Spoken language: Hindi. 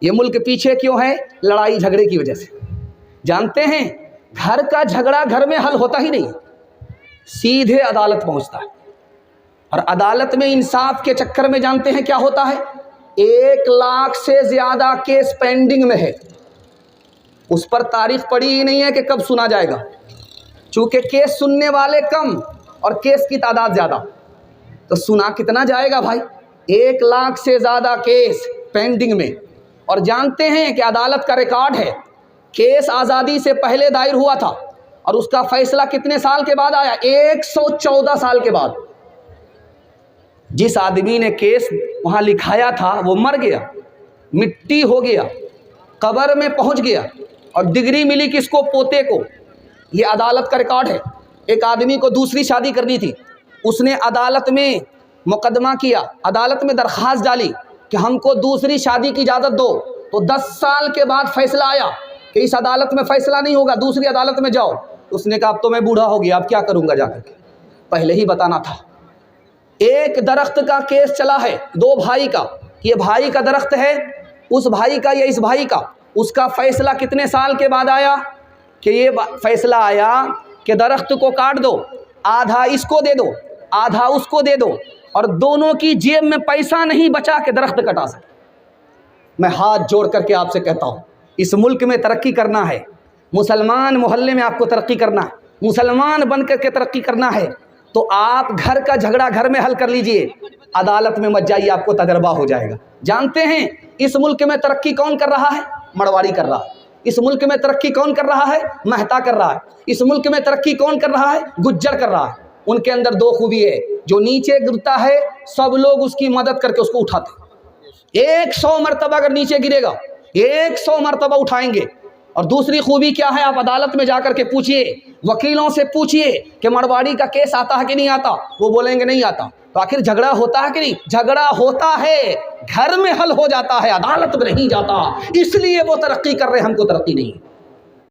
ये मुल्क पीछे क्यों है? लड़ाई झगड़े की वजह से। जानते हैं, घर का झगड़ा घर में हल होता ही नहीं, सीधे अदालत पहुंचता है। और अदालत में इंसाफ के चक्कर में जानते हैं क्या होता है? 1 लाख से ज्यादा केस पेंडिंग में है, उस पर तारीख पड़ी ही नहीं है कि कब सुना जाएगा। चूंकि केस सुनने वाले कम और केस की तादाद ज्यादा, तो सुना कितना जाएगा भाई? 1 लाख से ज्यादा केस पेंडिंग में। और जानते हैं कि अदालत का रिकॉर्ड है, केस आज़ादी से पहले दायर हुआ था और उसका फैसला कितने साल के बाद आया? 114 साल के बाद। जिस आदमी ने केस वहां लिखाया था वो मर गया, मिट्टी हो गया, कब्र में पहुंच गया, और डिग्री मिली किसको? पोते को। ये अदालत का रिकॉर्ड है। एक आदमी को दूसरी शादी करनी थी, उसने अदालत में मुकदमा किया, अदालत में दरख्वास्त डाली कि हमको दूसरी शादी की इजाज़त दो। तो 10 साल के बाद फैसला आया कि इस अदालत में फैसला नहीं होगा, दूसरी अदालत में जाओ। उसने कहा अब तो मैं बूढ़ा हो गया, अब क्या करूंगा जाकर के, पहले ही बताना था। एक दरख्त का केस चला है 2 भाई का, ये भाई का दरख्त है, उस भाई का या इस भाई का। उसका फैसला कितने साल के बाद आया? कि ये फैसला आया कि दरख्त को काट दो, आधा इसको दे दो, आधा उसको दे दो, और दोनों की जेब में पैसा नहीं बचा के दरख्त कटा सके। मैं हाथ जोड़ करके आपसे कहता हूँ, इस मुल्क में तरक्की करना है, मुसलमान मोहल्ले में आपको तरक्की करना है, मुसलमान बन करके तरक्की करना है, तो आप घर का झगड़ा घर में हल कर लीजिए, अदालत में मत जाइए, आपको तजर्बा हो जाएगा। जानते हैं इस मुल्क में तरक्की कौन कर रहा है? मरवाड़ी कर रहा है। इस मुल्क में तरक्की कौन कर रहा है? महता कर रहा है। इस मुल्क में तरक्की कौन कर रहा है? गुज्जर कर रहा है। उनके अंदर 2 खूबी है, जो नीचे गिरता है सब लोग उसकी मदद करके उसको उठाते। 100 मरतबा अगर नीचे गिरेगा 100 मरतबा उठाएंगे। और दूसरी खूबी क्या है? आप अदालत में जाकर के पूछिए, वकीलों से पूछिए कि मरवाड़ी का केस आता है कि नहीं आता, वो बोलेंगे नहीं आता। तो आखिर झगड़ा होता है कि नहीं? झगड़ा होता है, घर में हल हो जाता है, अदालत में नहीं जाता। इसलिए वो तरक्की कर रहे हैं, हमको तरक्की नहीं।